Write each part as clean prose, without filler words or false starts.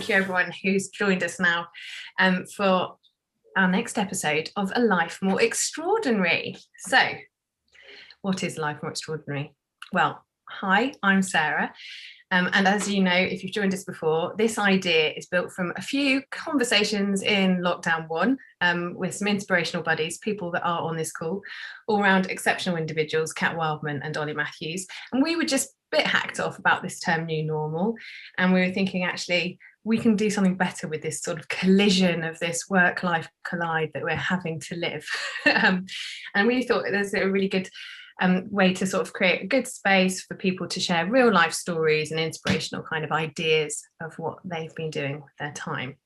thank you everyone who's joined us now for our next episode of A Life More Extraordinary. So, what is Life More Extraordinary? Well, hi, I'm Sarah. And as you know, if you've joined us before, this idea is built from a few conversations in lockdown 1 with some inspirational buddies, people that are on this call, all around exceptional individuals, Kat Wildman and Ollie Matthews. And we were just a bit hacked off about this term new normal. And we were thinking, actually, we can do something better with this sort of collision of this work-life collide that we're having to live. And we thought there's a really good way to sort of create a good space for people to share real life stories and inspirational kind of ideas of what they've been doing with their time.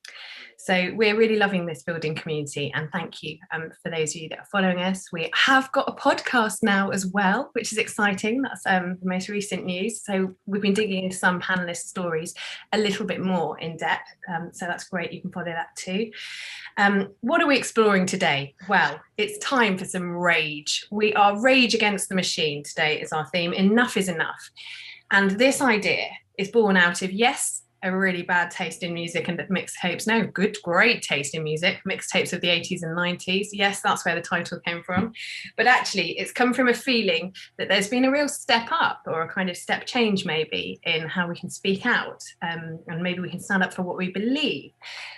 So we're really loving this building community, and thank you for those of you that are following us. We have got a podcast now as well, which is exciting. That's the most recent news. So we've been digging into some panelist stories a little bit more in depth. So that's great. You can follow that too. What are we exploring today? Well, it's time for some rage. We are rage against the machine today is our theme. Enough is enough. And this idea is born out of, yes, a really bad taste in music and mixtapes. No, great taste in music, mixtapes of the 80s and 90s. Yes, that's where the title came from. But actually, it's come from a feeling that there's been a real step up or a kind of step change maybe in how we can speak out. And maybe we can stand up for what we believe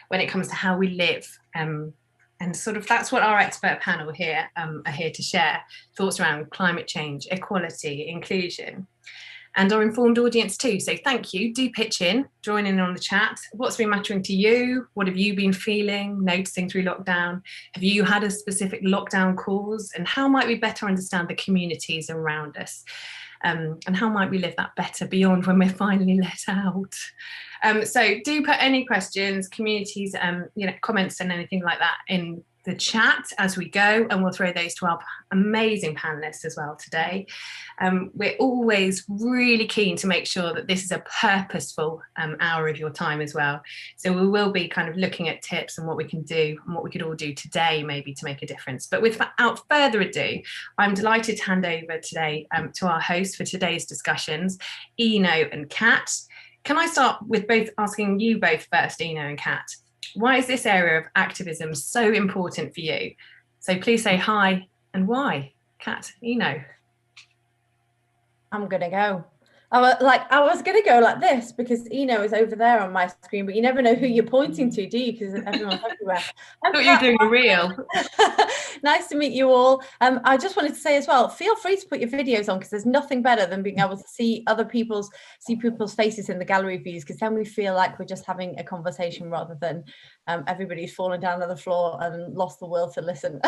when it comes to how we live. And sort of that's what our expert panel here are here to share. Thoughts around climate change, equality, inclusion. And our informed audience too. So thank you. Do pitch in, join in on the chat. What's been mattering to you? What have you been feeling, noticing through lockdown? Have you had a specific lockdown cause? And how might we better understand the communities around us? And how might we live that better beyond when we're finally let out? So do put any questions, communities, comments and anything like that in the chat as we go, and we'll throw those to our amazing panelists as well today. We're always really keen to make sure that this is a purposeful hour of your time as well. So we will be kind of looking at tips and what we can do and what we could all do today maybe to make a difference. But without further ado, I'm delighted to hand over today to our hosts for today's discussions, Eno and Kat. Can I start with both asking you both first, Eno and Kat? Why is this area of activism so important for you? So please say hi and why. Kat, Eno. I'm going to go. I was going to go like this because Eno is over there on my screen, but you never know who you're pointing to, do you? Because everyone's everywhere. I thought you were doing a reel. Nice to meet you all. I just wanted to say as well, feel free to put your videos on because there's nothing better than being able to see people's faces in the gallery views, because then we feel like we're just having a conversation rather than everybody's fallen down on the floor and lost the will to listen.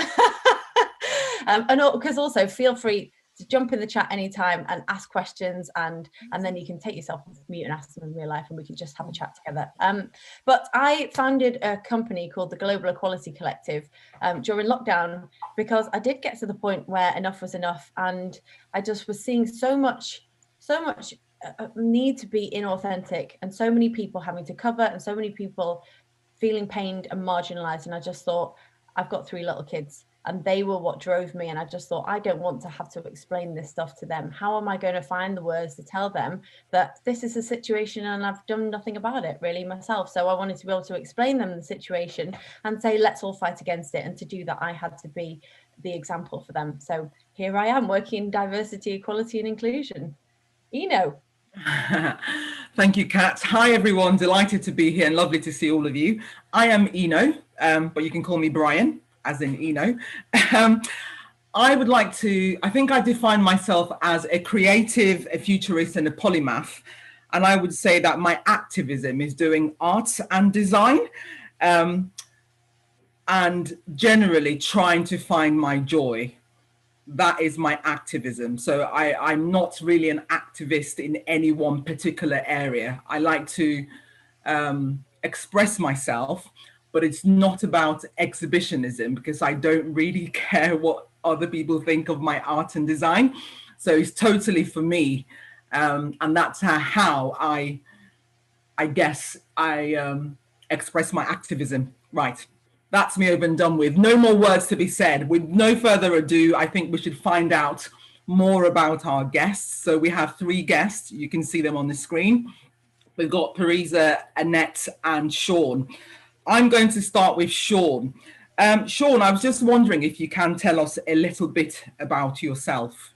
And because also feel free to jump in the chat anytime and ask questions, and then you can take yourself off mute and ask them in real life and we can just have a chat together. But I founded a company called the Global Equality Collective during lockdown because I did get to the point where enough was enough, and I just was seeing so much need to be inauthentic and so many people having to cover and so many people feeling pained and marginalized. And I just thought, I've got 3 little kids and they were what drove me. And I just thought, I don't want to have to explain this stuff to them. How am I going to find the words to tell them that this is a situation and I've done nothing about it really myself? So I wanted to be able to explain them the situation and say, let's all fight against it. And to do that, I had to be the example for them. So here I am working in diversity, equality and inclusion. Eno. Thank you, Kat. Hi, everyone. Delighted to be here and lovely to see all of you. I am Eno, but you can call me Brian, as in Eno. I would like to, I think I define myself as a creative, a futurist and a polymath. And I would say that my activism is doing art and design and generally trying to find my joy. That is my activism. So I'm not really an activist in any one particular area. I like to express myself, but it's not about exhibitionism because I don't really care what other people think of my art and design. So it's totally for me. And that's how I guess I express my activism. Right. That's me over and done with. No more words to be said. With no further ado, I think we should find out more about our guests. So we have 3 guests. You can see them on the screen. We've got Parisa, Annette, and Shaun. I'm going to start with Shaun. Shaun, I was just wondering if you can tell us a little bit about yourself.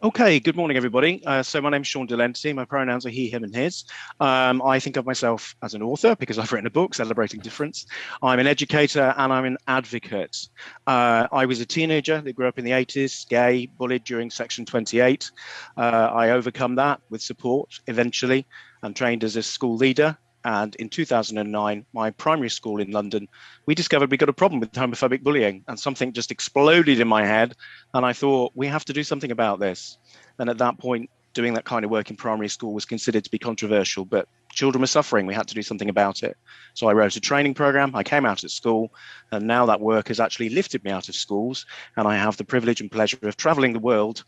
Okay, good morning, everybody. So my name's Shaun Dellenty. My pronouns are he, him, and his. I think of myself as an author because I've written a book, Celebrating Difference. I'm an educator and I'm an advocate. I was a teenager that grew up in the 80s, gay, bullied during Section 28. I overcome that with support eventually and trained as a school leader. And in 2009, my primary school in London, we discovered we got a problem with homophobic bullying, and something just exploded in my head. And I thought, we have to do something about this. And at that point, doing that kind of work in primary school was considered to be controversial, but children were suffering. We had to do something about it. So I wrote a training program. I came out at school, and now that work has actually lifted me out of schools. And I have the privilege and pleasure of traveling the world,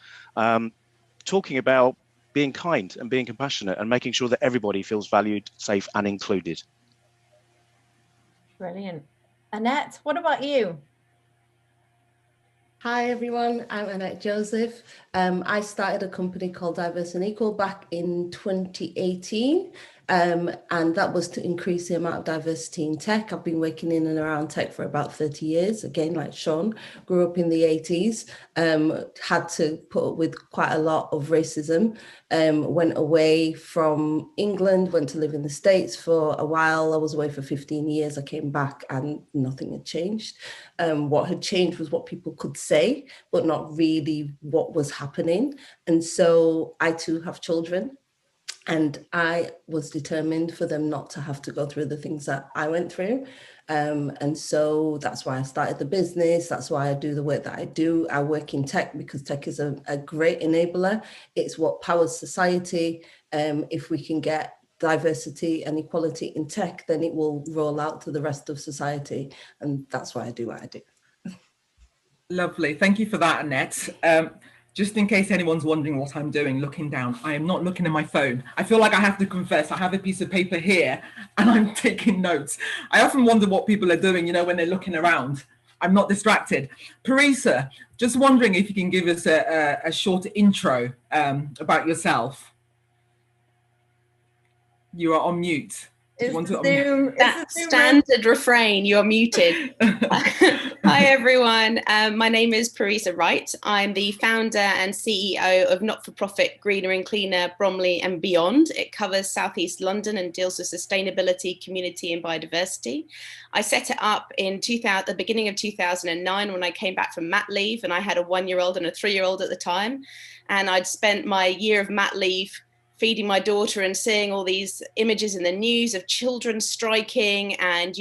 talking about being kind and being compassionate and making sure that everybody feels valued, safe, and included. Brilliant. Annette, what about you? Hi everyone, I'm Annette Joseph. I started a company called Diverse and Equal back in 2018, and that was to increase the amount of diversity in tech. I've been working in and around tech for about 30 years. Again, like Shaun, grew up in the 80s, had to put up with quite a lot of racism, went away from England, went to live in the States for a while. I was away for 15 years. I came back and nothing had changed. What had changed was what people could say, but not really what was happening. And so I too have children, and I was determined for them not to have to go through the things that I went through. And so that's why I started the business. That's why I do the work that I do. I work in tech because tech is a great enabler. It's what powers society. If we can get diversity and equality in tech, then it will roll out to the rest of society. And that's why I do what I do. Lovely. Thank you for that, Annette. Just in case anyone's wondering what I'm doing, looking down, I am not looking at my phone. I feel like I have to confess, I have a piece of paper here and I'm taking notes. I often wonder what people are doing, when they're looking around. I'm not distracted. Parisa, just wondering if you can give us a short intro about yourself. You are on mute. That standard refrain, you're muted. Hi everyone, my name is Parisa Wright. I'm the founder and CEO of not-for-profit Greener and Cleaner Bromley and Beyond. It covers Southeast London and deals with sustainability, community and biodiversity. I set it up in the beginning of 2009 when I came back from mat leave, and I had a 1-year-old and a 3-year-old at the time. And I'd spent my year of mat leave feeding my daughter and seeing all these images in the news of children striking and,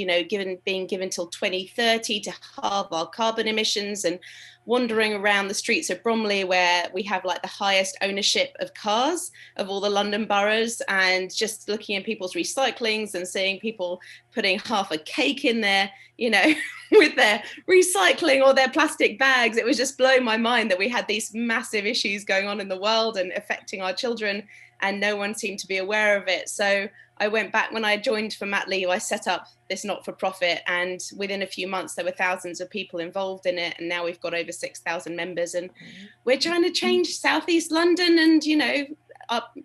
being given till 2030 to halve our carbon emissions, and wandering around the streets of Bromley where we have like the highest ownership of cars of all the London boroughs, and just looking at people's recyclings and seeing people putting half a cake in there, with their recycling or their plastic bags. It was just blowing my mind that we had these massive issues going on in the world and affecting our children, and no one seemed to be aware of it. So I went back when I joined for mat leave. I set up this not-for-profit, and within a few months there were thousands of people involved in it, and now we've got over 6,000 members, and we're trying to change Southeast London and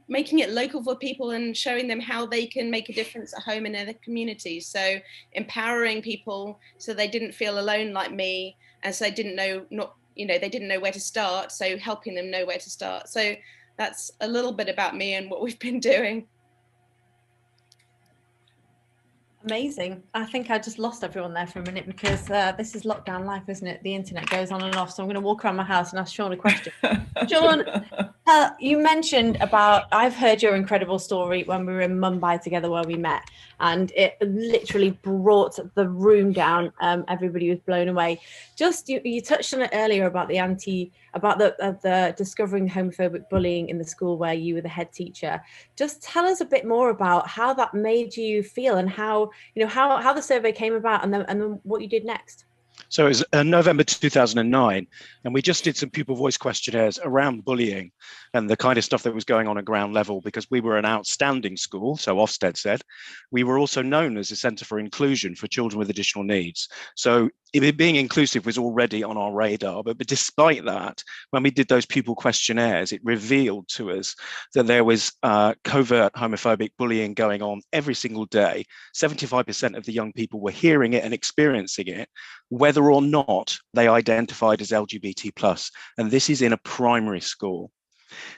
making it local for people and showing them how they can make a difference at home in their communities. So empowering people so they didn't feel alone like me, and so they didn't know where to start, so helping them know where to start. So that's a little bit about me and what we've been doing. Amazing. I think I just lost everyone there for a minute because this is lockdown life, isn't it? The internet goes on and off. So I'm going to walk around my house and ask Shaun a question. Shaun, you mentioned I've heard your incredible story when we were in Mumbai together where we met, and it literally brought the room down. Everybody was blown away. Just you touched on it earlier about the discovering homophobic bullying in the school where you were the head teacher. Just tell us a bit more about how that made you feel and how the survey came about and then what you did next. So it was November 2009, and we just did some pupil voice questionnaires around bullying and the kind of stuff that was going on at ground level, because we were an outstanding school, so Ofsted said. We were also known as a centre for inclusion for children with additional needs. So being inclusive was already on our radar, but despite that, when we did those pupil questionnaires, it revealed to us that there was covert homophobic bullying going on every single day. 75% of the young people were hearing it and experiencing it, whether or not they identified as LGBT+. And this is in a primary school.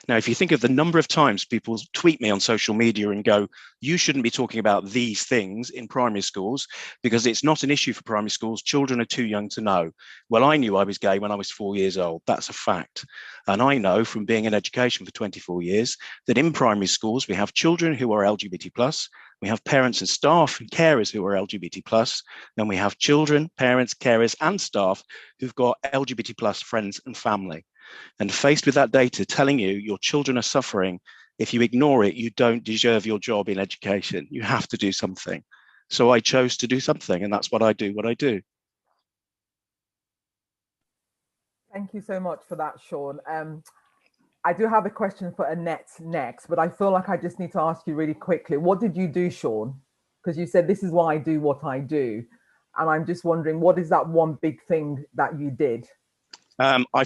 Now, if you think of the number of times people tweet me on social media and go, you shouldn't be talking about these things in primary schools because it's not an issue for primary schools. Children are too young to know. Well, I knew I was gay when I was 4 years old. That's a fact. And I know from being in education for 24 years that in primary schools, we have children who are LGBT+. We have parents and staff and carers who are LGBT+. Then we have children, parents, carers, and staff who've got LGBT+ friends and family. And faced with that data telling you your children are suffering, if you ignore it, you don't deserve your job in education. You have to do something. So I chose to do something, and that's what I do. Thank you so much for that, Shaun. I do have a question for Annette next, but I feel like I just need to ask you really quickly. What did you do, Shaun? Because you said, this is why I do what I do. And I'm just wondering, what is that one big thing that you did? I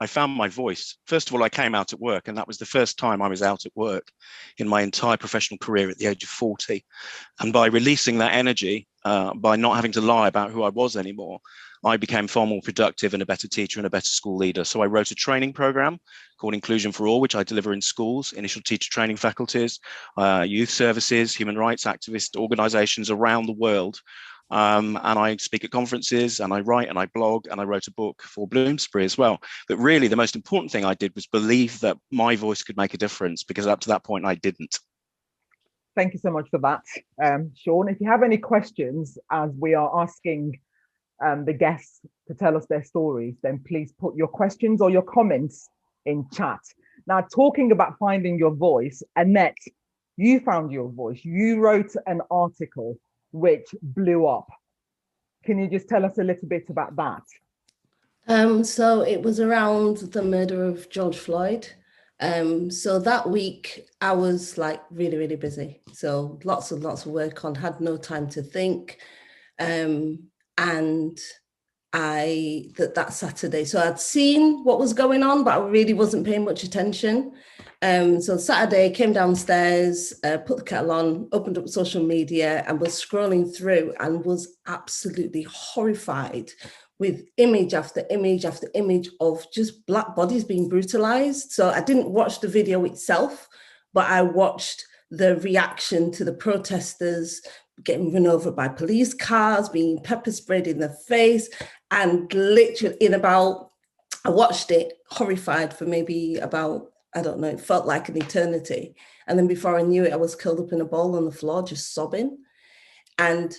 found my voice. First of all, I came out at work, and that was the first time I was out at work in my entire professional career at the age of 40. And by releasing that energy, by not having to lie about who I was anymore, I became far more productive and a better teacher and a better school leader. So I wrote a training program called Inclusion for All, which I deliver in schools, initial teacher training faculties, youth services, human rights activist organizations around the world. And I speak at conferences, and I write and I blog, and I wrote a book for Bloomsbury as well. But really, the most important thing I did was believe that my voice could make a difference, because up to that point, I didn't. Thank you so much for that, Shaun. If you have any questions, as we are asking the guests to tell us their stories, then please put your questions or your comments in chat. Now, talking about finding your voice, Annette, you found your voice. You wrote an article which blew up. Can you just tell us a little bit about that? So it was around the murder of George Floyd. So that week I was like really, really busy. So lots and lots of work on, had no time to think. And that Saturday, so I'd seen what was going on, but I really wasn't paying much attention. So Saturday, came downstairs, put the kettle on, opened up social media, and was scrolling through and was absolutely horrified with image after image after image of just Black bodies being brutalized. So I didn't watch the video itself, but I watched the reaction to the protesters getting run over by police cars, being pepper sprayed in the face, and literally I watched it horrified for maybe about, I don't know, it felt like an eternity. And then before I knew it, I was curled up in a ball on the floor, just sobbing. And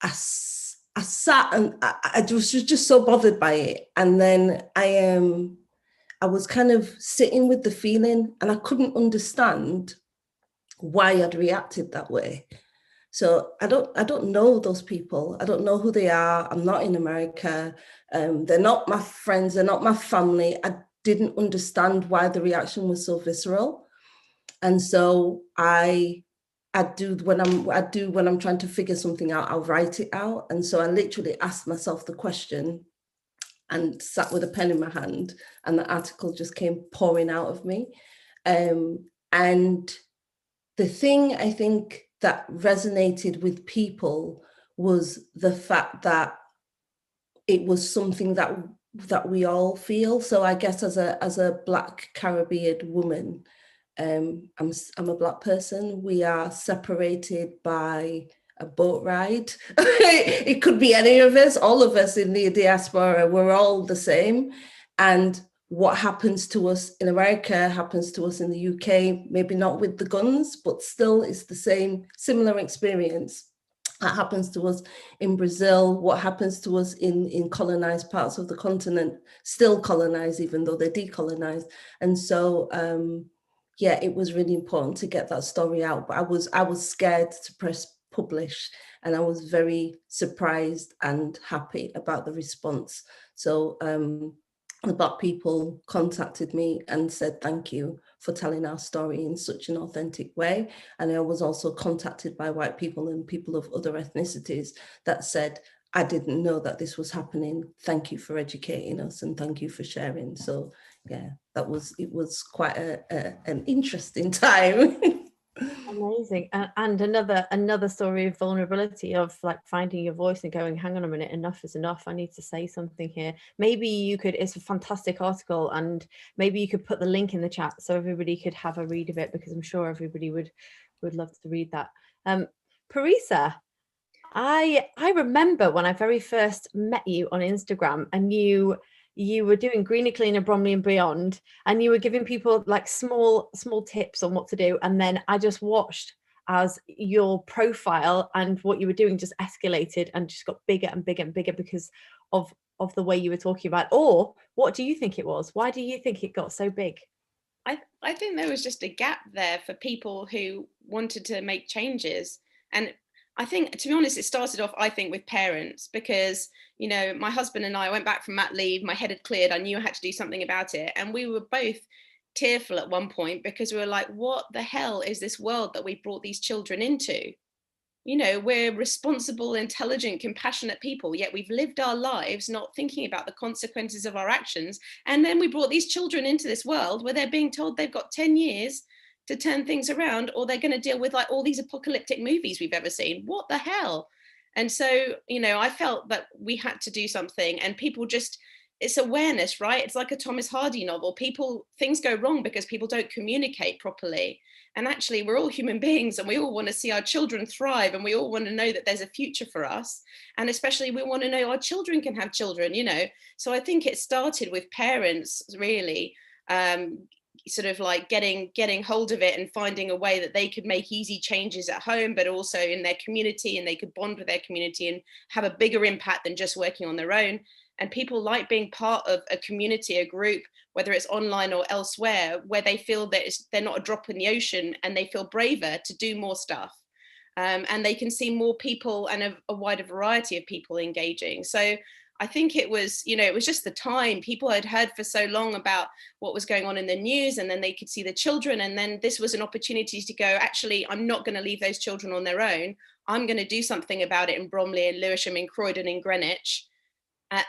I sat and I was just so bothered by it. And then I was kind of sitting with the feeling, and I couldn't understand why I'd reacted that way. So I don't know those people. I don't know who they are. I'm not in America. They're not my friends. They're not my family. I didn't understand why the reaction was so visceral. And so I do when I'm trying to figure something out, I'll write it out. And so I literally asked myself the question and sat with a pen in my hand, and the article just came pouring out of me. And the thing I think that resonated with people was the fact that it was something that we all feel. So I guess as a Black Caribbean woman, I'm a Black person. We are separated by a boat ride. It could be any of us, all of us in the diaspora. We're all the same. And what happens to us in America happens to us in the UK, maybe not with the guns, but still it's the same, similar experience. That happens to us in Brazil. What happens to us in colonized parts of the continent, still colonized, even though they're decolonized. And so, yeah, it was really important to get that story out. But I was scared to press publish, and I was very surprised and happy about the response. So the Black people contacted me and said, thank you for telling our story in such an authentic way. And I was also contacted by white people and people of other ethnicities that said, I didn't know that this was happening. Thank you for educating us, and thank you for sharing. So yeah, it was quite an interesting time. Amazing. And another story of vulnerability, of like finding your voice and going, hang on a minute, enough is enough. I need to say something here. Maybe you could, it's a fantastic article, and maybe you could put the link in the chat so everybody could have a read of it, because I'm sure everybody would love to read that. Parisa, I remember when I very first met you on Instagram, and you were doing Greener, Cleaner, Bromley and Beyond, and you were giving people like small tips on what to do. And then I just watched as your profile and what you were doing just escalated and just got bigger and bigger and bigger because of the way you were talking about. Or what do you think it was? Why do you think it got so big? I think there was just a gap there for people who wanted to make changes. And I think, to be honest, it started off, I think, with parents, because, you know, my husband and I went back from mat leave, my head had cleared, I knew I had to do something about it. And we were both tearful at one point, because we were like, what the hell is this world that we brought these children into? You know, we're responsible, intelligent, compassionate people, yet we've lived our lives not thinking about the consequences of our actions. And then we brought these children into this world where they're being told they've got 10 years to turn things around, or they're going to deal with like all these apocalyptic movies we've ever seen. What the hell? And so, you know, I felt that we had to do something, and people just, it's awareness, right? It's like a Thomas Hardy novel. Things go wrong because people don't communicate properly. And actually, we're all human beings, and we all want to see our children thrive, and we all want to know that there's a future for us. And especially we want to know our children can have children, you know. So I think it started with parents really sort of like getting hold of it and finding a way that they could make easy changes at home, but also in their community, and they could bond with their community and have a bigger impact than just working on their own. And people like being part of a community, a group, whether it's online or elsewhere, where they feel that they're not a drop in the ocean, and they feel braver to do more stuff. And they can see more people and a wider variety of people engaging. So I think it was, you know, it was just the time. People had heard for so long about what was going on in the news, and then they could see the children. And then this was an opportunity to go, actually, I'm not going to leave those children on their own. I'm going to do something about it in Bromley, in Lewisham, in Croydon, in Greenwich,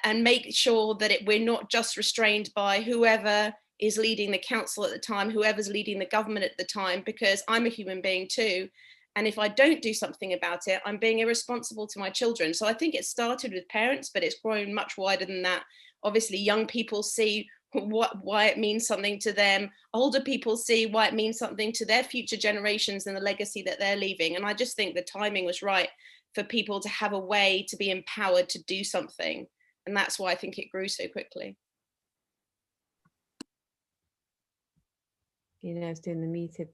and make sure that we're not just restrained by whoever is leading the council at the time, whoever's leading the government at the time, because I'm a human being too. And if I don't do something about it, I'm being irresponsible to my children. So I think it started with parents, but it's grown much wider than that. Obviously, young people see why it means something to them. Older people see why it means something to their future generations and the legacy that they're leaving. And I just think the timing was right for people to have a way to be empowered to do something. And that's why I think it grew so quickly. You know, it's doing the muted.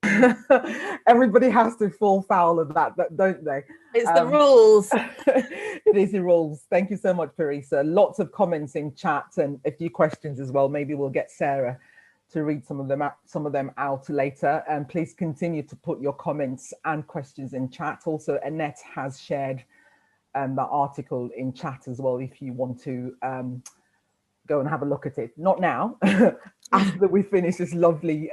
Everybody has to fall foul of that, don't they? It's the rules. It is the rules. Thank you so much, Parisa. Lots of comments in chat and a few questions as well. Maybe we'll get Sarah to read some of them out later. And please continue to put your comments and questions in chat. Also, Annette has shared the article in chat as well, if you want to go and have a look at it. Not now, after we finish this lovely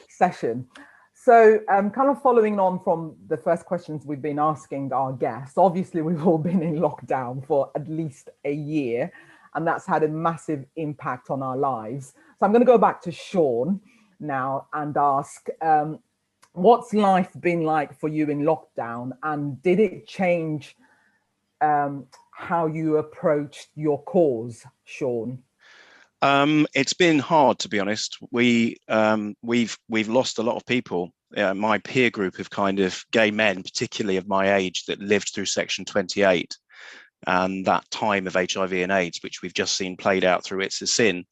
session. So kind of following on from the first questions we've been asking our guests, obviously we've all been in lockdown for at least a year, and that's had a massive impact on our lives. So I'm going to go back to Shaun now and ask, what's life been like for you in lockdown, and did it change how you approached your cause, Shaun? It's been hard, to be honest. We've lost a lot of people. My peer group of kind of gay men, particularly of my age, that lived through Section 28 and that time of HIV and AIDS, which we've just seen played out through It's a Sin.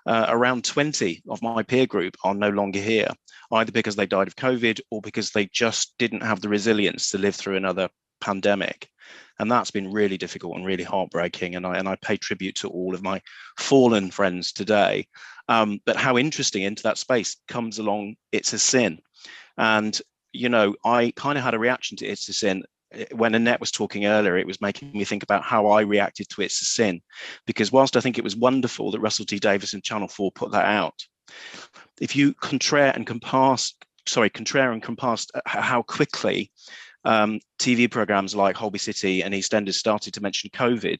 Around 20 of my peer group are no longer here, either because they died of COVID or because they just didn't have the resilience to live through another pandemic. And that's been really difficult and really heartbreaking. And I pay tribute to all of my fallen friends today. But how interesting into that space comes along It's a Sin. And, you know, I kind of had a reaction to It's a Sin. When Annette was talking earlier, it was making me think about how I reacted to It's a Sin. Because whilst I think it was wonderful that Russell T Davies and Channel 4 put that out, if you contrast how quickly TV programs like Holby City and EastEnders started to mention COVID,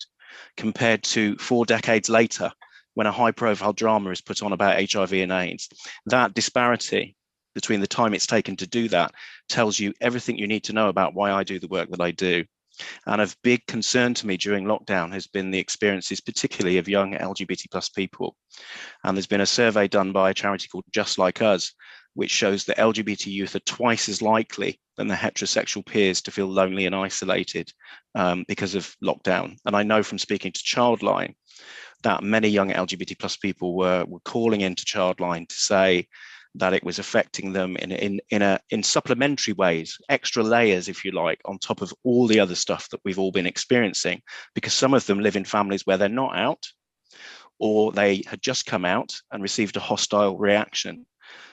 compared to 4 decades later, when a high-profile drama is put on about HIV and AIDS. That disparity between the time it's taken to do that tells you everything you need to know about why I do the work that I do. And of big concern to me during lockdown has been the experiences, particularly of young LGBT plus people. And there's been a survey done by a charity called Just Like Us, which shows that LGBT youth are twice as likely than their heterosexual peers to feel lonely and isolated because of lockdown. And I know from speaking to Childline that many young LGBT plus people were calling into Childline to say that it was affecting them in supplementary ways, extra layers, if you like, on top of all the other stuff that we've all been experiencing, because some of them live in families where they're not out, or they had just come out and received a hostile reaction.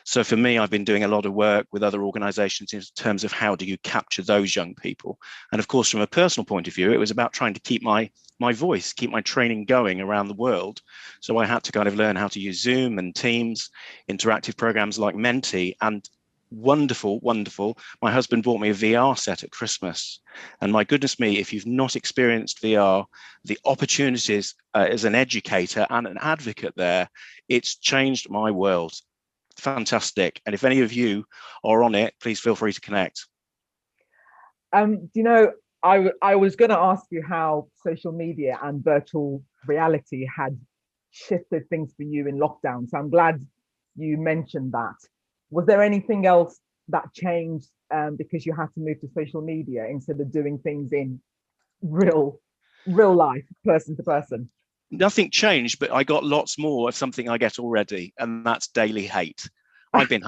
So for me, I've been doing a lot of work with other organizations in terms of how do you capture those young people. And of course, from a personal point of view, it was about trying to keep my voice, keep my training going around the world. So I had to kind of learn how to use Zoom and Teams, interactive programs like Menti, and wonderful. My husband bought me a VR set at Christmas. And my goodness me, if you've not experienced VR, the opportunities as an educator and an advocate there, it's changed my world. Fantastic. And if any of you are on it, please feel free to connect. You know, I was going to ask you how social media and virtual reality had shifted things for you in lockdown. So I'm glad you mentioned that. Was there anything else that changed because you had to move to social media instead of doing things in real life, person to person? Nothing changed, but I got lots more of something I get already, and that's daily hate. I've been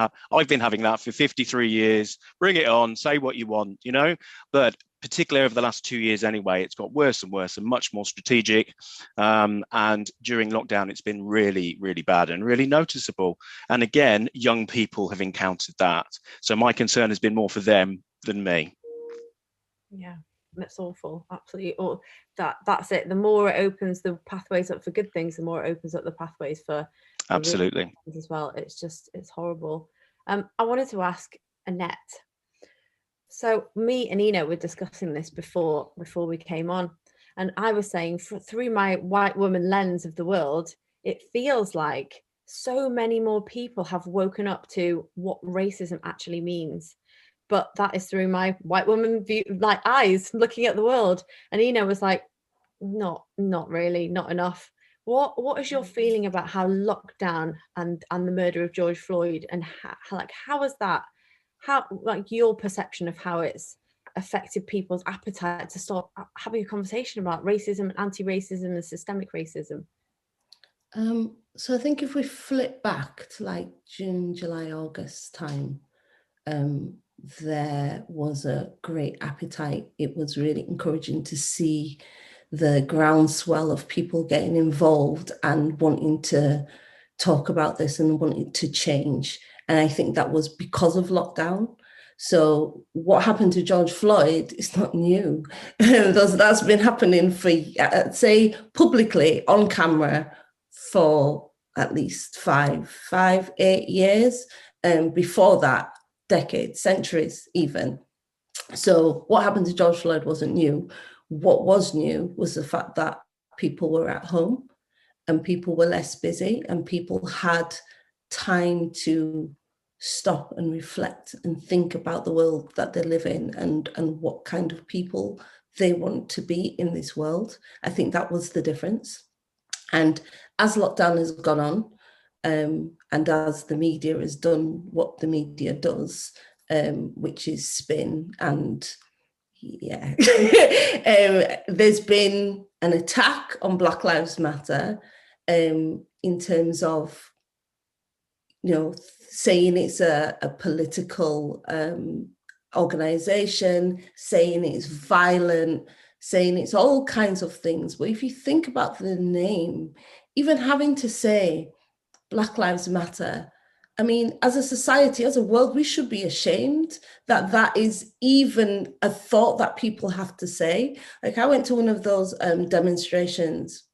having that for 53 years. Bring it on, say what you want, you know. But particularly over the last 2 years anyway, it's got worse and worse and much more strategic. And during lockdown, it's been really, really bad and really noticeable. And again, young people have encountered that. So my concern has been more for them than me. Yeah. That's awful. Absolutely. Or that's it. The more it opens the pathways up for good things, the more it opens up the pathways for absolutely as well. It's horrible. I wanted to ask Annette. So me and Ina were discussing this before we came on, and I was saying through my white woman lens of the world, it feels like so many more people have woken up to what racism actually means. But that is through my white woman view, like eyes looking at the world. And Ina was like, not really, not enough. What is your feeling about how lockdown and the murder of George Floyd, and how is that, how, like, your perception of how it's affected people's appetite to start having a conversation about racism and anti-racism and systemic racism? So I think if we flip back to like June, July, August time, there was a great appetite. It was really encouraging to see the groundswell of people getting involved and wanting to talk about this and wanting to change. And I think that was because of lockdown. So what happened to George Floyd is not new. That's been happening for, I'd say, publicly on camera for at least 8 years. Before that, decades, centuries even. So what happened to George Floyd wasn't new. What was new was the fact that people were at home and people were less busy and people had time to stop and reflect and think about the world that they live in and what kind of people they want to be in this world. I think that was the difference. And as lockdown has gone on, and as the media has done what the media does, which is spin, and there's been an attack on Black Lives Matter in terms of, saying it's a political organization, saying it's violent, saying it's all kinds of things. But if you think about the name, even having to say Black Lives Matter, I mean, as a society, as a world, we should be ashamed that is even a thought that people have to say. Like, I went to one of those demonstrations.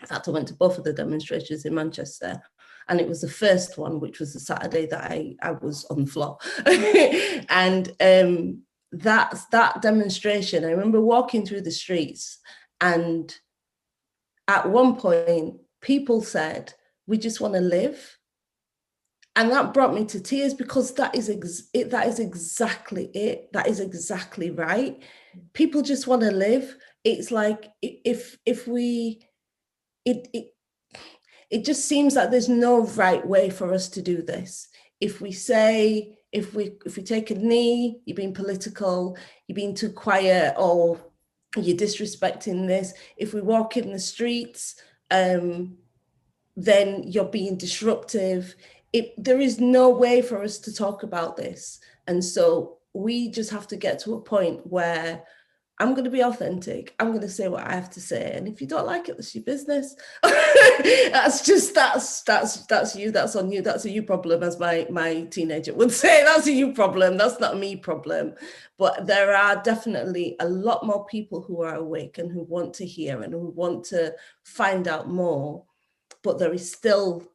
In fact, I went to both of the demonstrations in Manchester. And it was the first one, which was the Saturday that I was on the floor. And that demonstration, I remember walking through the streets, and at one point people said, we just want to live. And that brought me to tears, because that is exactly it. That is exactly right. People just want to live. It's like, if we, it just seems like there's no right way for us to do this. If we say, if we take a knee, you're being political, you're being too quiet, or you're disrespecting this. If we walk in the streets, then you're being disruptive. There is no way for us to talk about this. And so we just have to get to a point where I'm going to be authentic. I'm going to say what I have to say. And if you don't like it, that's your business. that's you. That's on you. That's a you problem, as my teenager would say. That's a you problem. That's not a me problem. But there are definitely a lot more people who are awake and who want to hear and who want to find out more. But there is still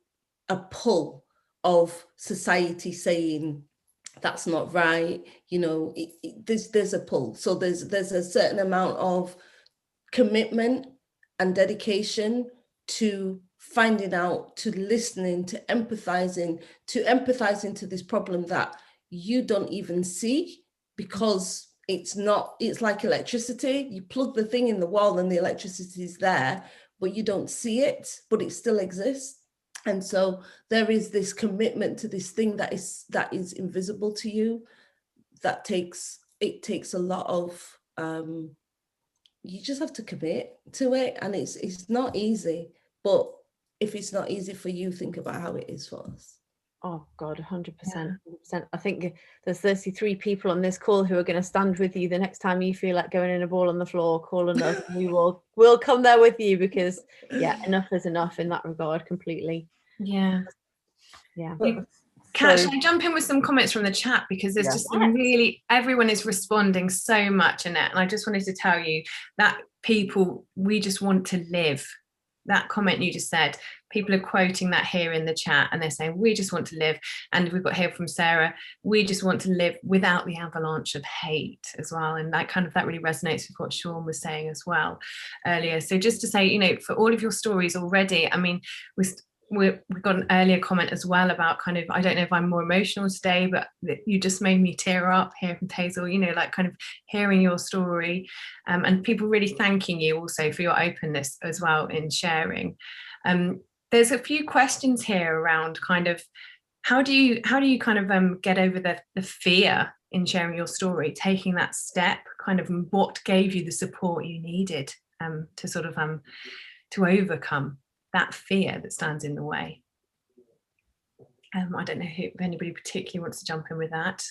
a pull of society saying, that's not right, there's a pull. So there's a certain amount of commitment and dedication to finding out, to listening, to empathizing to this problem that you don't even see, because it's like electricity. You plug the thing in the wall and the electricity is there, but you don't see it, but it still exists. And so there is this commitment to this thing that is invisible to you. It takes a lot of, you just have to commit to it, and it's not easy. But if it's not easy for you, think about how it is for us. Oh God, 100%, 100%. I think there's 33 people on this call who are going to stand with you the next time you feel like going in a ball on the floor, calling us. We'll come there with you, because enough is enough in that regard, completely. Yeah. Kat, should I jump in with some comments from the chat, because there's just some really, everyone is responding so much, Annette, and I just wanted to tell you that people, we just want to live. That comment you just said, people are quoting that here in the chat, and they're saying, we just want to live. And we've got here from Sarah, we just want to live without the avalanche of hate as well. And that really resonates with what Shaun was saying as well earlier. So just to say, for all of your stories already, I mean, we've got an earlier comment as well about kind of, I don't know if I'm more emotional today, but you just made me tear up here from Hazel, like kind of hearing your story, and people really thanking you also for your openness as well in sharing. There's a few questions here around kind of, how do you kind of get over the fear in sharing your story, taking that step, kind of what gave you the support you needed to sort of to overcome that fear that stands in the way? I don't know if anybody particularly wants to jump in with that.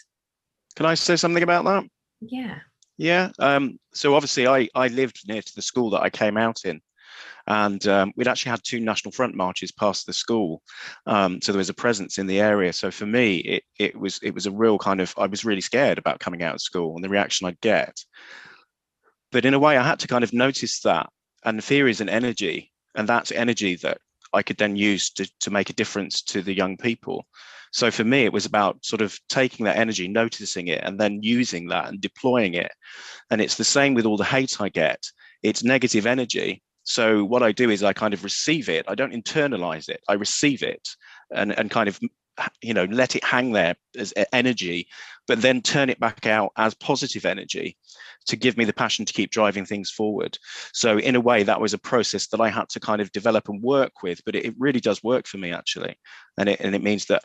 Can I say something about that? Yeah. So obviously I lived near to the school that I came out in, and we'd actually had 2 National Front marches past the school, so there was a presence in the area. So for me, it was a real kind of, I was really scared about coming out of school and the reaction I'd get. But in a way, I had to kind of notice that, and fear is an energy, and that's energy that I could then use to make a difference to the young people. So for me, it was about sort of taking that energy, noticing it, and then using that and deploying it. And it's the same with all the hate I get. It's negative energy. So what I do is I kind of receive it. I don't internalize it. I receive it and kind of, let it hang there as energy, but then turn it back out as positive energy to give me the passion to keep driving things forward. So in a way, that was a process that I had to kind of develop and work with, but it really does work for me, actually. And it means that,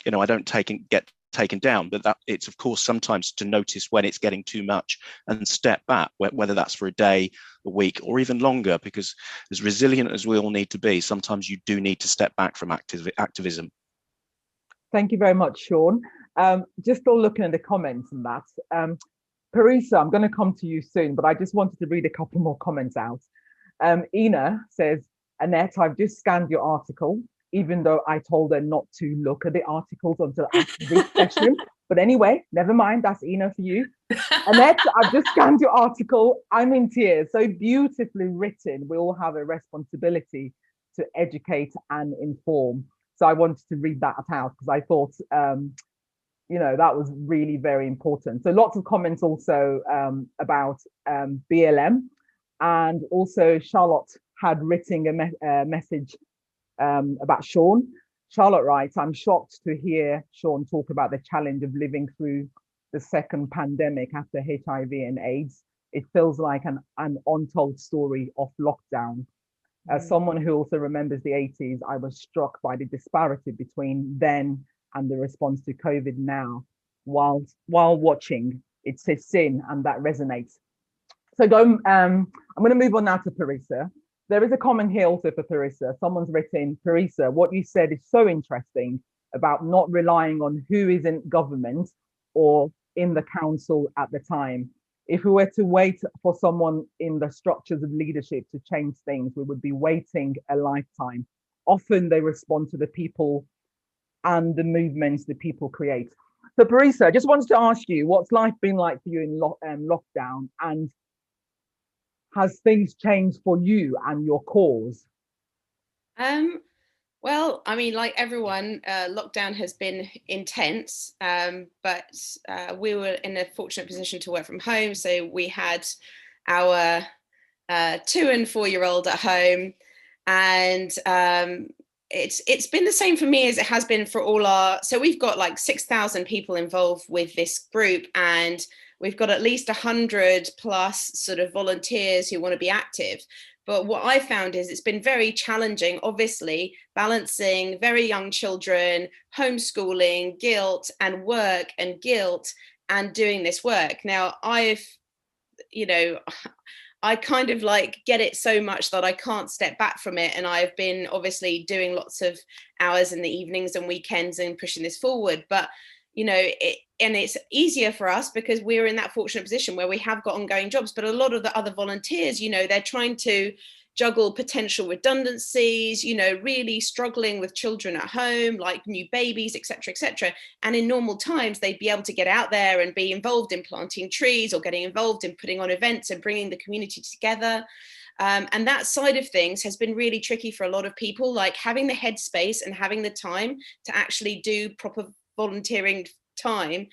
I don't get taken down, but that it's, of course, sometimes to notice when it's getting too much and step back, whether that's for a day, a week, or even longer, because as resilient as we all need to be, sometimes you do need to step back from activism. Thank you very much, Shaun. Just all looking at the comments and that. Parisa, I'm going to come to you soon, but I just wanted to read a couple more comments out. Ina says, Annette, I've just scanned your article, even though I told her not to look at the articles until after this session. But anyway, never mind, that's Ina for you. Annette, I've just scanned your article. I'm in tears. So beautifully written. We all have a responsibility to educate and inform. So I wanted to read that out because I thought that was really very important. So lots of comments also about BLM, and also Charlotte had written a message about Shaun. Charlotte writes, I'm shocked to hear Shaun talk about the challenge of living through the second pandemic after HIV and AIDS. It feels like an untold story of lockdown. As someone who also remembers the 80s, I was struck by the disparity between then and the response to COVID now. While watching, it sits in, and that resonates. So I'm going to move on now to Parisa. There is a comment here also for Parisa. Someone's written, Parisa, what you said is so interesting about not relying on who is in government or in the council at the time. If we were to wait for someone in the structures of leadership to change things, we would be waiting a lifetime. Often they respond to the people and the movements the people create. So Parisa, I just wanted to ask you, what's life been like for you in lockdown, and has things changed for you and your cause? Well, I mean, like everyone, lockdown has been intense, but we were in a fortunate position to work from home. So we had our 2 and 4-year-old at home, and it's been the same for me as it has been for all our. So we've got like 6,000 people involved with this group, and we've got at least 100 plus sort of volunteers who want to be active. But what I found is it's been very challenging, obviously, balancing very young children, homeschooling, guilt, and work and guilt, and doing this work. Now, I kind of like get it so much that I can't step back from it. And I've been obviously doing lots of hours in the evenings and weekends and pushing this forward. But it's easier for us because we're in that fortunate position where we have got ongoing jobs. But a lot of the other volunteers, they're trying to juggle potential redundancies, really struggling with children at home, like new babies, etc., etc. And in normal times, they'd be able to get out there and be involved in planting trees or getting involved in putting on events and bringing the community together. And that side of things has been really tricky for a lot of people, like having the headspace and having the time to actually do proper volunteering time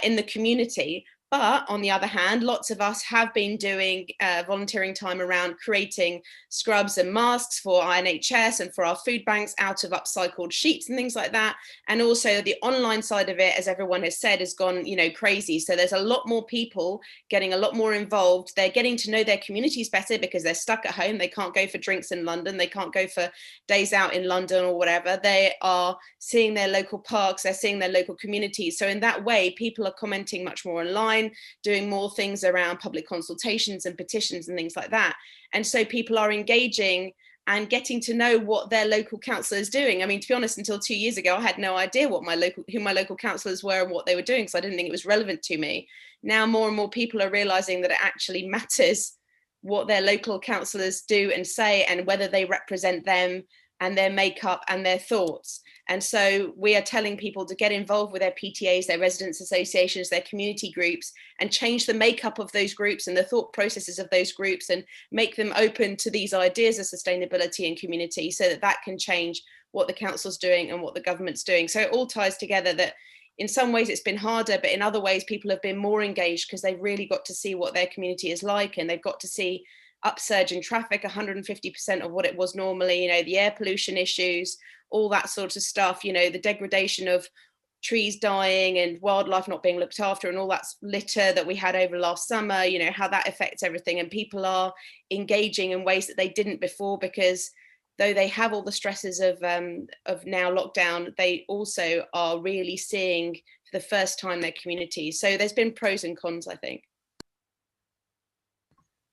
in the community. But on the other hand, lots of us have been doing volunteering time around creating scrubs and masks for NHS and for our food banks out of upcycled sheets and things like that. And also the online side of it, as everyone has said, has gone, crazy. So there's a lot more people getting a lot more involved. They're getting to know their communities better because they're stuck at home. They can't go for drinks in London. They can't go for days out in London or whatever. They are seeing their local parks. They're seeing their local communities. So in that way, people are commenting much more online, doing more things around public consultations and petitions and things like that. And so people are engaging and getting to know what their local councillor is doing. I mean, to be honest, until 2 years ago, I had no idea who my local councillors were and what they were doing, because I didn't think it was relevant to me. Now more and more people are realising that it actually matters what their local councillors do and say, and whether they represent them and their makeup and their thoughts. And so we are telling people to get involved with their PTAs, their residents associations, their community groups, and change the makeup of those groups and the thought processes of those groups, and make them open to these ideas of sustainability and community, so that can change what the council's doing and what the government's doing. So it all ties together that in some ways it's been harder, but in other ways people have been more engaged because they've really got to see what their community is like, and they've got to see upsurge in traffic, 150% of what it was normally, the air pollution issues, all that sort of stuff, the degradation of trees dying and wildlife not being looked after, and all that litter that we had over last summer, how that affects everything. And people are engaging in ways that they didn't before, because though they have all the stresses of now lockdown, they also are really seeing for the first time their community. So there's been pros and cons, I think.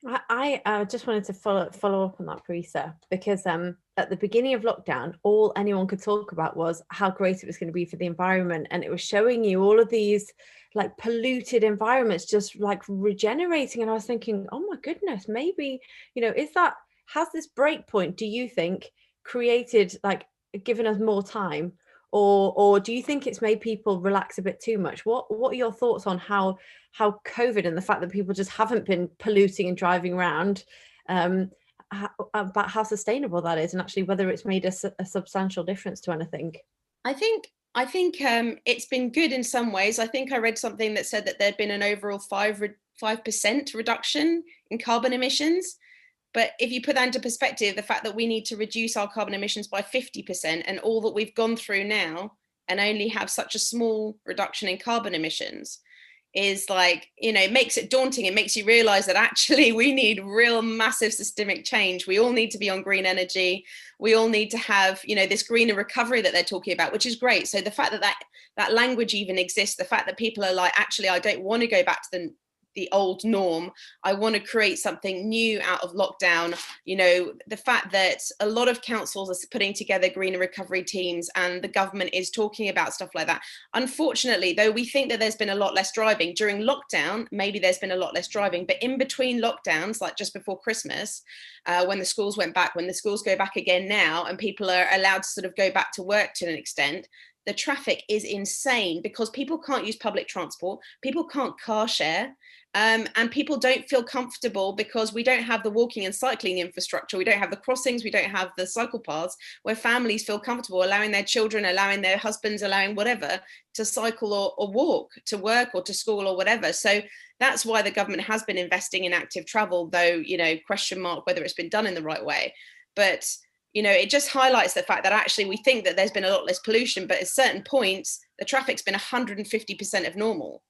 I just wanted to follow up on that, Parisa, because at the beginning of lockdown, all anyone could talk about was how great it was going to be for the environment. And it was showing you all of these like polluted environments just like regenerating. And I was thinking, oh my goodness, maybe, has this break point, do you think, created, like, given us more time? Or do you think it's made people relax a bit too much? What are your thoughts on how COVID and the fact that people just haven't been polluting and driving around, about how sustainable that is, and actually whether it's made a substantial difference to anything? I think I think it's been good in some ways. I think I read something that said that there'd been an overall 5% reduction in carbon emissions. But if you put that into perspective, the fact that we need to reduce our carbon emissions by 50% and all that we've gone through now and only have such a small reduction in carbon emissions is like, it makes it daunting. It makes you realize that actually we need real massive systemic change. We all need to be on green energy. We all need to have, this greener recovery that they're talking about, which is great. So the fact that language even exists, the fact that people are like, actually, I don't want to go back to the old norm. I want to create something new out of lockdown. The fact that a lot of councils are putting together greener recovery teams and the government is talking about stuff like that. Unfortunately, though, we think that there's been a lot less driving during lockdown. Maybe there's been a lot less driving, but in between lockdowns, like just before Christmas, when the schools went back, when the schools go back again now, and people are allowed to sort of go back to work to an extent, the traffic is insane because people can't use public transport, people can't car share. And people don't feel comfortable because we don't have the walking and cycling infrastructure. We don't have the crossings. We don't have the cycle paths where families feel comfortable allowing their children, allowing their husbands, allowing whatever to cycle or walk to work or to school or whatever. So that's why the government has been investing in active travel, though, question mark whether it's been done in the right way. But, it just highlights the fact that actually we think that there's been a lot less pollution, but at certain points, the traffic's been 150% of normal.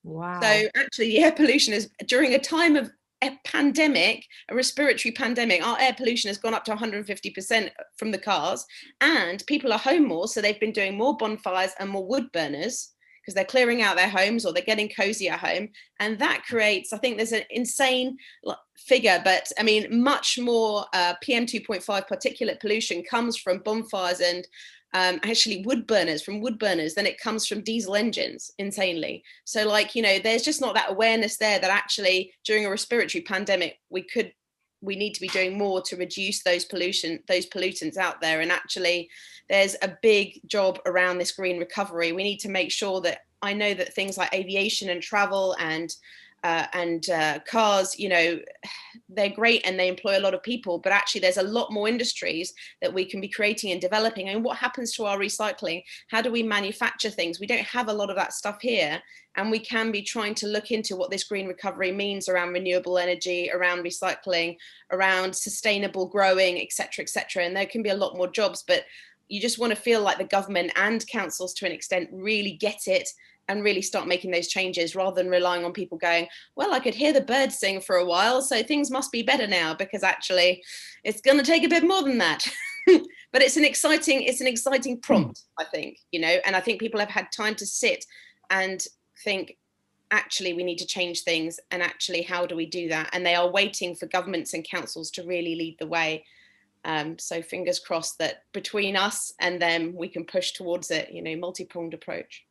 Wow. So actually, air pollution is during a time of a pandemic, a respiratory pandemic, our air pollution has gone up to 150% from the cars, and people are home more. So they've been doing more bonfires and more wood burners because they're clearing out their homes or they're getting cozy at home. And that creates, I think there's an insane figure, but I mean, much more PM 2.5 particulate pollution comes from bonfires and actually wood burners than it comes from diesel engines, insanely. So there's just not that awareness there that actually during a respiratory pandemic we need to be doing more to reduce those pollutants out there. And actually there's a big job around this green recovery. We need to make sure that, I know that things like aviation and travel and cars, they're great and they employ a lot of people, but actually there's a lot more industries that we can be creating and developing. And what happens to our recycling? How do we manufacture things? We don't have a lot of that stuff here, and we can be trying to look into what this green recovery means around renewable energy, around recycling, around sustainable growing, etc., etc. And there can be a lot more jobs, but you just want to feel like the government and councils to an extent really get it and really start making those changes rather than relying on people going, well, I could hear the birds sing for a while, so things must be better now, because actually it's going to take a bit more than that. But it's an exciting prompt, I think, and I think people have had time to sit and think, actually, we need to change things, and actually, how do we do that? And they are waiting for governments and councils to really lead the way. So fingers crossed that between us and them, we can push towards it, multi-pronged approach.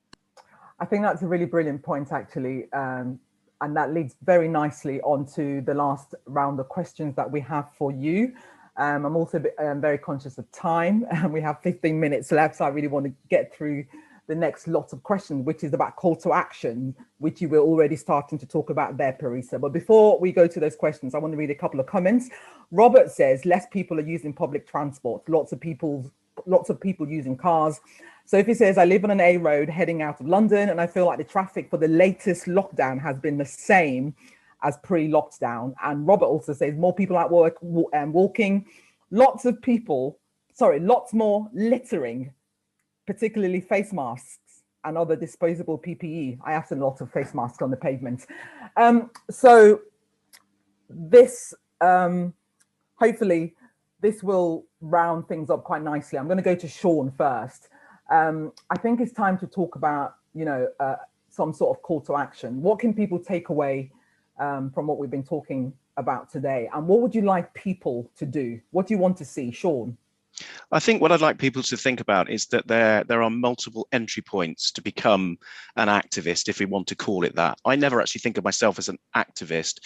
I think that's a really brilliant point, actually. And that leads very nicely onto the last round of questions that we have for you. I'm also very conscious of time, and we have 15 minutes left. So I really want to get through the next lot of questions, which is about call to action, which you were already starting to talk about there, Parisa. But before we go to those questions, I want to read a couple of comments. Robert says, less people are using public transport, lots of people using cars. Sophie says, I live on an A road heading out of London, and I feel like the traffic for the latest lockdown has been the same as pre-lockdown. And Robert also says, more people at work and walking, lots more littering, particularly face masks and other disposable PPE. I have seen a lot of face masks on the pavement. So this, hopefully, this will round things up quite nicely. I'm going to go to Shaun first. I think it's time to talk about, some sort of call to action. What can people take away from what we've been talking about today? And what would you like people to do? What do you want to see, Shaun? I think what I'd like people to think about is that there are multiple entry points to become an activist, if we want to call it that. I never actually think of myself as an activist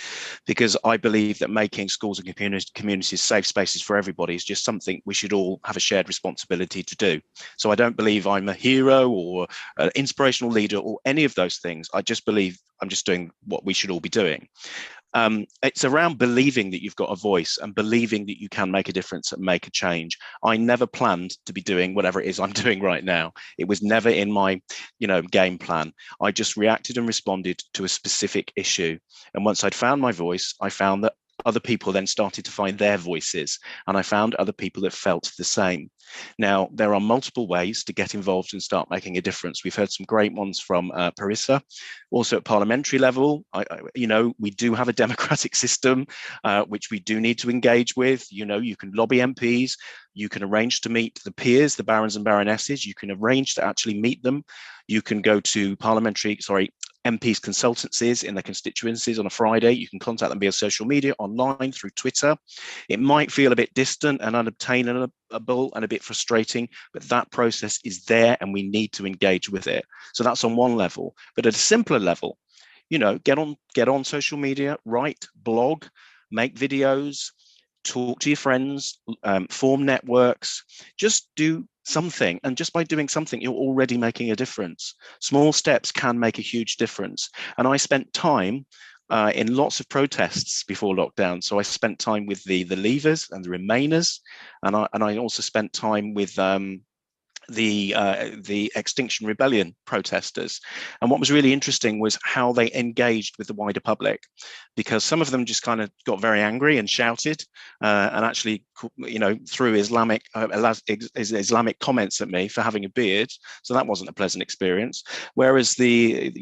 because I believe that making schools and communities safe spaces for everybody is just something we should all have a shared responsibility to do. So I don't believe I'm a hero or an inspirational leader or any of those things. I just believe I'm just doing what we should all be doing. It's around believing that you've got a voice and believing that you can make a difference and make a change. I never planned to be doing whatever it is I'm doing right now. It was never in my, game plan. I just reacted and responded to a specific issue. And once I'd found my voice, I found that other people then started to find their voices, and I found other people that felt the same. Now, there are multiple ways to get involved and start making a difference. We've heard some great ones from Parisa. Also at parliamentary level, we do have a democratic system, which we do need to engage with. You can lobby MPs, you can arrange to meet the peers, the barons and baronesses, you can arrange to actually meet them. You can go to MPs consultancies in their constituencies on a Friday. You can contact them via social media, online, through Twitter. It might feel a bit distant and unobtainable and a bit frustrating, but that process is there and we need to engage with it. So that's on one level. But at a simpler level, get on social media, write, blog, make videos, talk to your friends, form networks, just do something. And just by doing something, you're already making a difference. Small steps can make a huge difference. And I spent time in lots of protests before lockdown. So I spent time with the Leavers and the Remainers, and I also spent time with the Extinction Rebellion protesters. And what was really interesting was how they engaged with the wider public, because some of them just kind of got very angry and shouted and actually, threw Islamic comments at me for having a beard. So that wasn't a pleasant experience. Whereas the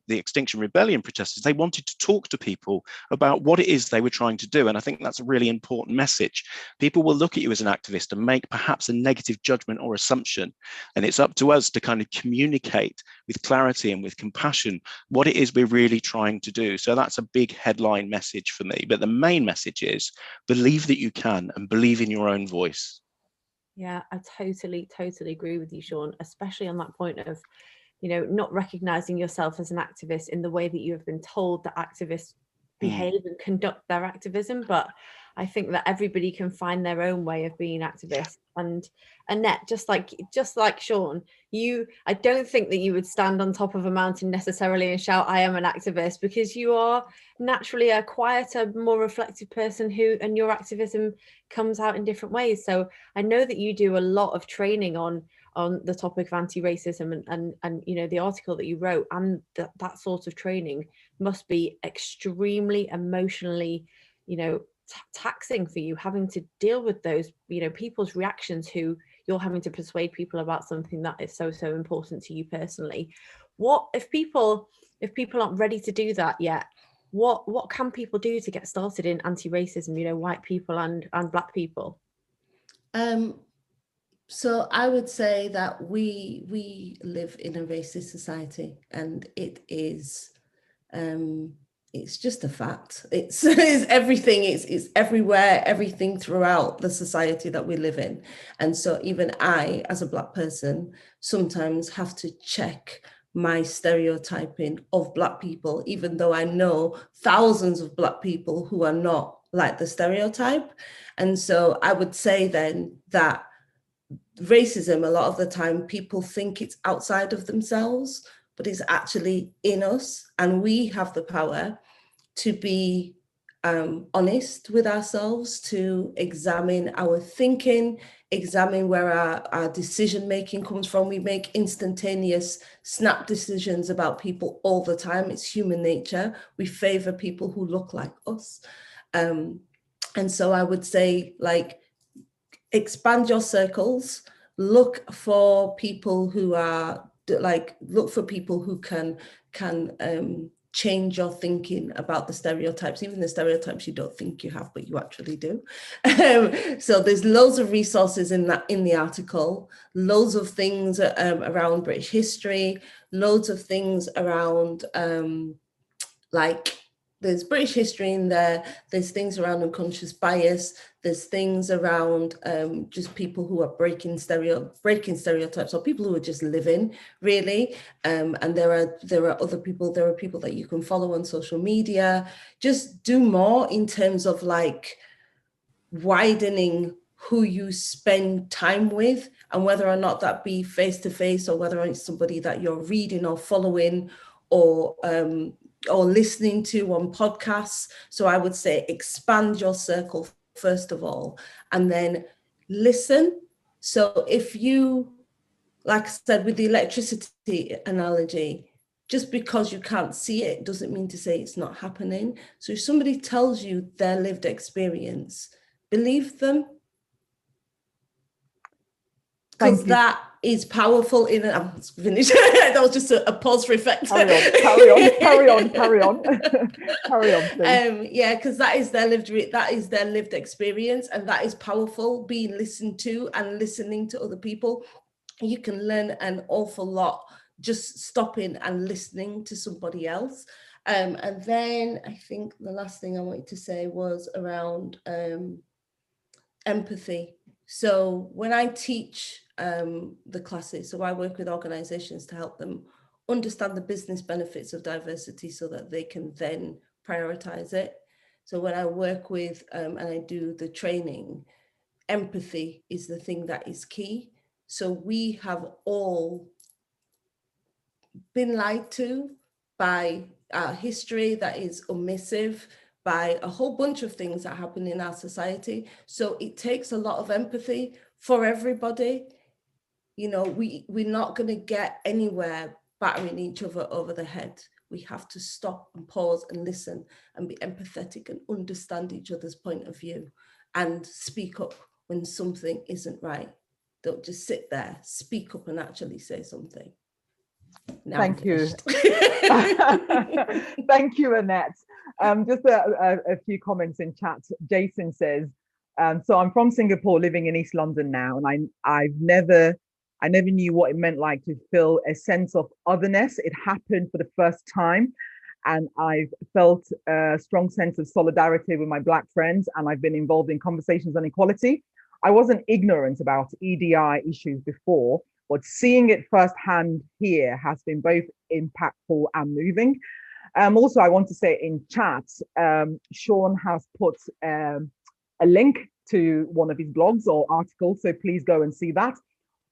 Extinction Rebellion protesters, they wanted to talk to people about what it is they were trying to do. And I think that's a really important message. People will look at you as an activist and make perhaps a negative judgment or assumption. And it's up to us to kind of communicate with clarity and with compassion what it is we're really trying to do. So that's a big headline message for me. But the main message is believe that you can and believe in your own voice. Yeah, I totally agree with you, Shaun, especially on that point of, not recognizing yourself as an activist in the way that you have been told that activists behave and conduct their activism. But I think that everybody can find their own way of being activists. And Annette, just like Shaun, I don't think that you would stand on top of a mountain necessarily and shout, I am an activist, because you are naturally a quieter, more reflective person and your activism comes out in different ways. So I know that you do a lot of training on the topic of anti-racism and the article that you wrote, and that sort of training must be extremely emotionally, taxing for you, having to deal with those, people's reactions who you're having to persuade people about something that is so important to you personally. What if people aren't ready to do that yet? What can people do to get started in anti-racism, white people and Black people? So I would say that we live in a racist society, and it is it's just a fact. It's everything. It's everywhere, everything throughout the society that we live in. And so even I, as a Black person, sometimes have to check my stereotyping of Black people, even though I know thousands of Black people who are not like the stereotype. And so I would say then that racism, a lot of the time, people think it's outside of themselves, but it's actually in us. And we have the power to be honest with ourselves, to examine our thinking, examine where our decision-making comes from. We make instantaneous snap decisions about people all the time. It's human nature. We favor people who look like us. And so I would say, expand your circles, look for people who are look for people who can change your thinking about the stereotypes, even the stereotypes you don't think you have, but you actually do. So there's loads of resources in the article, loads of things around British history, loads of things around there's British history in there, there's things around unconscious bias, there's things around just people who are breaking stereotypes, or people who are just living, really. And there are other people, there are people that you can follow on social media. Just do more in terms of widening who you spend time with, and whether or not that be face-to-face, or whether it's somebody that you're reading or following, or or listening to on podcasts. So I would say expand your circle first of all, and then listen. So if you, like I said, with the electricity analogy, just because you can't see it doesn't mean to say it's not happening. So if somebody tells you their lived experience, believe them. Because that is powerful. I'm finished. That was just a pause for effect. Carry on. Carry on, please. Yeah, because that is their lived experience, and that is powerful. Being listened to and listening to other people, you can learn an awful lot just stopping and listening to somebody else. And then I think the last thing I wanted to say was around empathy. So when I teach the classes, so I work with organizations to help them understand the business benefits of diversity so that they can then prioritize it. So when I work with and I do the training, empathy is the thing that is key. So we have all been lied to by our history that is omissive, by a whole bunch of things that happen in our society. So it takes a lot of empathy for everybody. You know, we're not going to get anywhere battering each other over the head. We have to stop and pause and listen and be empathetic and understand each other's point of view and speak up when something isn't right. Don't just sit there, speak up and actually say something. Now Thank you. Thank you, Annette. Just a few comments in chat. Jason says, so I'm from Singapore, living in East London now, and I never knew what it meant like to feel a sense of otherness. It happened for the first time, and I've felt a strong sense of solidarity with my Black friends, and I've been involved in conversations on equality. I wasn't ignorant about EDI issues before, but seeing it firsthand here has been both impactful and moving. Also, I want to say in chat, Shaun has put a link to one of his blogs or articles, so please go and see that.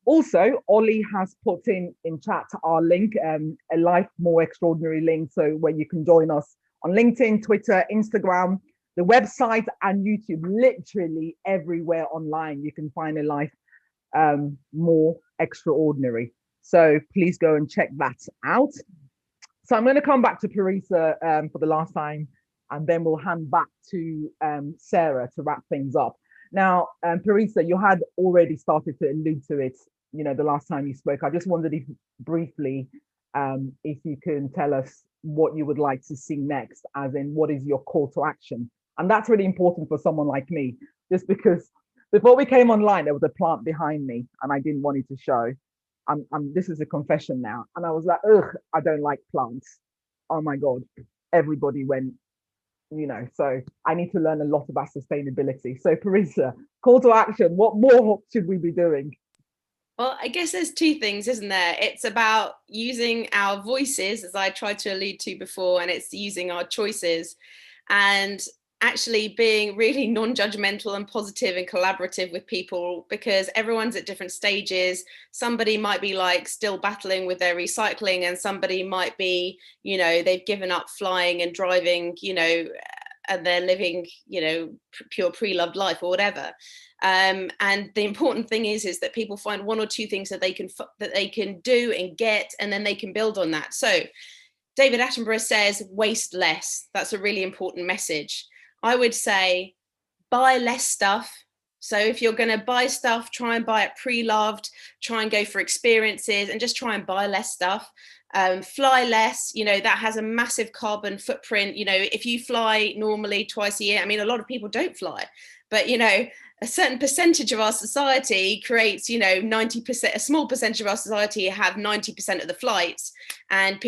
Also, Ollie has put in chat our link, a Life More Extraordinary link, so where you can join us on LinkedIn, Twitter, Instagram, the website, and YouTube. Literally everywhere online you can find a Life More Extraordinary. So please go and check that out. So I'm going to come back to Parisa for the last time, and then we'll hand back to Sarah to wrap things up. Now, Parisa, you had already started to allude to it, you know, the last time you spoke. I just wondered if briefly, if you can tell us what you would like to see next, as in what is your call to action? And that's really important for someone like me, just because before we came online, there was a plant behind me and I didn't want it to show. This is a confession now. And I was like, ugh, I don't like plants. Oh my God, everybody went, you know, so I need to learn a lot about sustainability. So Parisa, call to action, what more should we be doing? Well, I guess there's two things, isn't there? It's about using our voices, as I tried to allude to before, and it's using our choices and actually being really non-judgmental and positive and collaborative with people, because everyone's at different stages. Somebody might be like still battling with their recycling, and somebody might be, you know, they've given up flying and driving, you know, and they're living, you know, pure pre-loved life or whatever. And the important thing is that people find one or two things that they can do and get, and then they can build on that. So David Attenborough says, waste less. That's a really important message. I would say buy less stuff. So if you're going to buy stuff, try and buy it pre-loved, try and go for experiences, and just try and buy less stuff. Fly less, you know, that has a massive carbon footprint. You know, if you fly normally twice a year, I mean, a lot of people don't fly, but, you know, a certain percentage of our society creates, you know, 90%, a small percentage of our society have 90% of the flights, and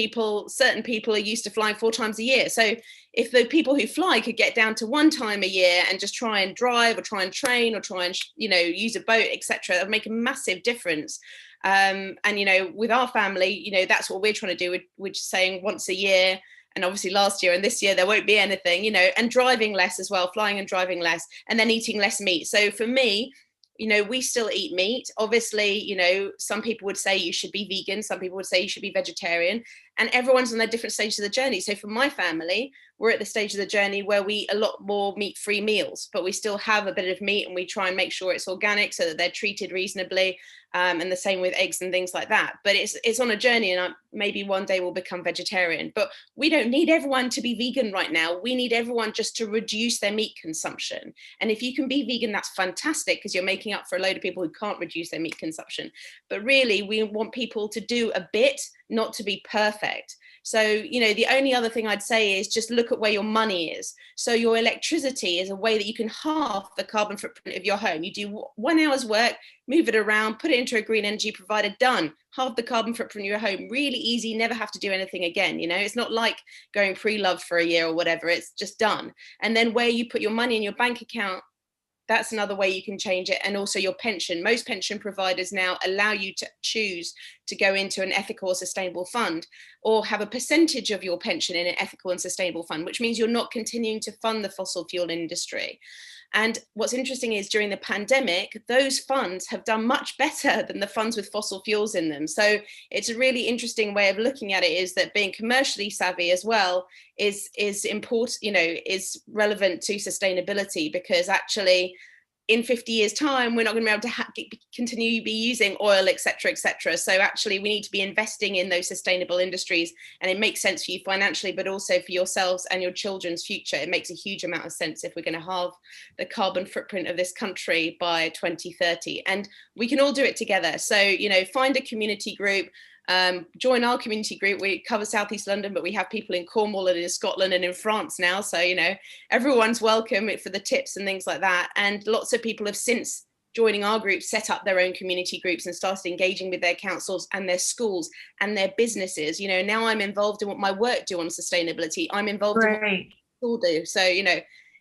certain people are used to flying 4 times a year. So if the people who fly could get down to 1 time a year and just try and drive or try and train or try and, you know, use a boat, etc., that would make a massive difference. And, you know, with our family, you know, that's what we're trying to do. We're just saying once a year. And obviously last year and this year, there won't be anything, you know, and driving less as well, flying and driving less, and then eating less meat. So for me, you know, we still eat meat. Obviously, you know, some people would say you should be vegan. Some people would say you should be vegetarian. and everyone's on their different stages of the journey. So for my family, we're at the stage of the journey where we eat a lot more meat-free meals, but we still have a bit of meat, and we try and make sure it's organic so that they're treated reasonably, and the same with eggs and things like that. But it's on a journey, and maybe one day we'll become vegetarian. But we don't need everyone to be vegan right now. We need everyone just to reduce their meat consumption. And if you can be vegan, that's fantastic, because you're making up for a load of people who can't reduce their meat consumption. But really, we want people to do a bit, not to be perfect. So, you know, the only other thing I'd say is just look at where your money is. So your electricity is a way that you can halve the carbon footprint of your home. You do 1 hour's work, move it around, put it into a green energy provider, done. Halve the carbon footprint of your home. Really easy, never have to do anything again. You know, it's not like going pre-loved for a year or whatever. It's just done. And then where you put your money in your bank account, that's another way you can change it. And also your pension. Most pension providers now allow you to choose to go into an ethical or sustainable fund, or have a percentage of your pension in an ethical and sustainable fund, which means you're not continuing to fund the fossil fuel industry. And what's interesting is during the pandemic, those funds have done much better than the funds with fossil fuels in them. So it's a really interesting way of looking at it, is that being commercially savvy as well is important, you know, is relevant to sustainability, because actually in 50 years time, we're not going to be able to continue to be using oil, et cetera, et cetera. So actually we need to be investing in those sustainable industries, and it makes sense for you financially, but also for yourselves and your children's future. It makes a huge amount of sense if we're going to halve the carbon footprint of this country by 2030, and we can all do it together. So, you know, find a community group. Join our community group. We cover Southeast London, but we have people in Cornwall and in Scotland and in France now. So, you know, everyone's welcome for the tips and things like that. And lots of people have, since joining our group, set up their own community groups and started engaging with their councils and their schools and their businesses. You know, now I'm involved in what my work do on sustainability. I'm involved in what my school do. So, you know,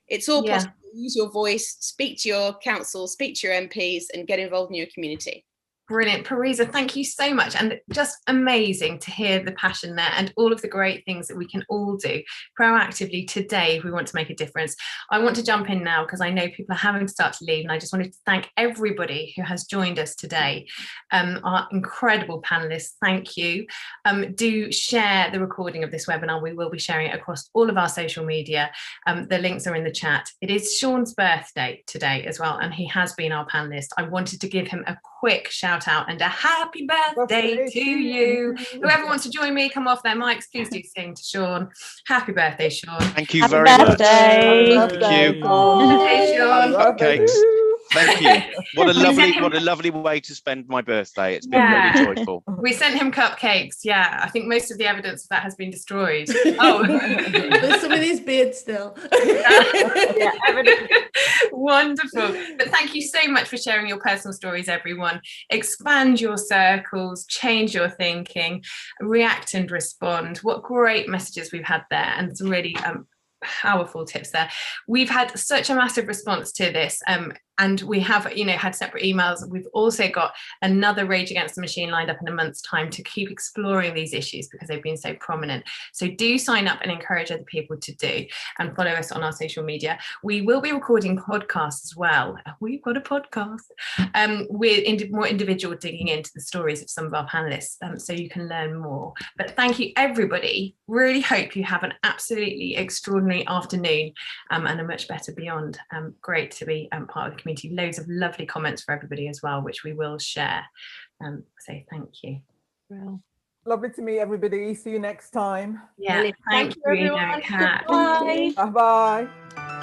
it's all possible. Use your voice, speak to your council, speak to your MPs, and get involved in your community. Brilliant. Parisa, thank you so much. And just amazing to hear the passion there and all of the great things that we can all do proactively today if we want to make a difference. I want to jump in now because I know people are having to start to leave, and I just wanted to thank everybody who has joined us today. Our incredible panelists, thank you. Do share the recording of this webinar. We will be sharing it across all of our social media. The links are in the chat. It is Shaun's birthday today as well, and he has been our panelist. I wanted to give him a quick shout out and a happy birthday to you. Whoever wants to join me, come off their mics, please do sing to Shaun. Happy birthday, Shaun. Thank you very much. Thank you. Hey, Shaun. Cupcakes. Thank you. What a lovely way to spend my birthday. It's been really joyful. We sent him cupcakes. Yeah, I think most of the evidence of that has been destroyed. Oh, there's some of his beard still. Yeah, wonderful. But thank you so much for sharing your personal stories, everyone. Expand your circles, change your thinking, react and respond. What great messages we've had there, and some really powerful tips there. We've had such a massive response to this, and we have, you know, had separate emails. We've also got another Rage Against the Machine lined up in a month's time to keep exploring these issues because they've been so prominent. So do sign up and encourage other people to do, and follow us on our social media. We will be recording podcasts as well. We've got a podcast with more individual digging into the stories of some of our panelists, so you can learn more. But thank you, everybody. Really hope you have an absolutely extraordinary afternoon and a much better beyond. Great to be part of the community. Loads of lovely comments for everybody as well, which we will share. So thank you. Well, lovely to meet everybody. See you next time. Yeah, thank you, everyone. Kat. Bye. Bye bye.